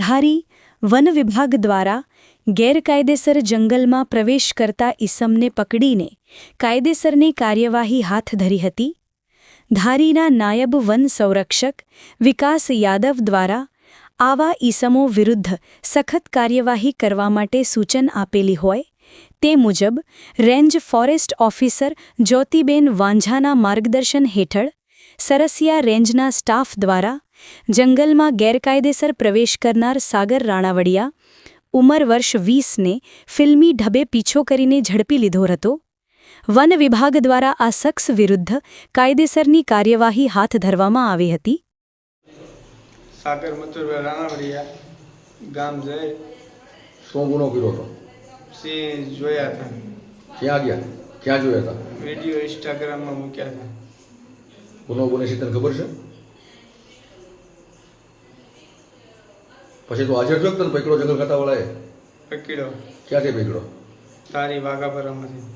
ધારી one વિભાગ દ્વારા ગેરકાયદેસર જંગલમાં પ્રવેશ કરતા ઈસમને પકડીને કાયદેસરની કાર્યવાહી હાથ ધરી હતી. ધારીના નાયબ વન સંરક્ષક વિકાસ યાદવ દ્વારા આવા ઈસમો વિરુદ્ધ સખત કાર્યવાહી કરવા માટે સૂચન આપેલી હોય તે મુજબ રેન્જ ફોરેસ્ટ ઓફિસર જ્યોતિબેન વાંઝાના માર્ગદર્શન હેઠળ સરસિયા રેન્જના સ્ટાફ દ્વારા જંગલમાં ગેરકાયદેસર પ્રવેશ કરનાર સાગર રાણાવડિયા ઉંમર વર્ષ 20ને ફિલ્મી ઢબે પીછો કરીને ઝડપી લીધો હતો. વન વિભાગ દ્વારા આ શખ્સ વિરુદ્ધ કાયદેસરની કાર્યવાહી હાથ ધરવામાં આવી હતી. સાગર મથુરભાઈ રાણાવડિયા ગામ જય શું ગુનો કર્યો હતો? સિંહ જોયા હતા. ક્યાં ગયા? ક્યાં જોયા હતા? વિડીયો ઇન્સ્ટાગ્રામમાં મૂક્યા હતા. ગુનો બને છે તને ખબર છે? પછી તો હાજર થયો તને પકડો જંગલ ખાતાવાળાએ? પકડ્યો. ક્યાંથી પકડ્યો? તારી વાઘાપરામાંથી.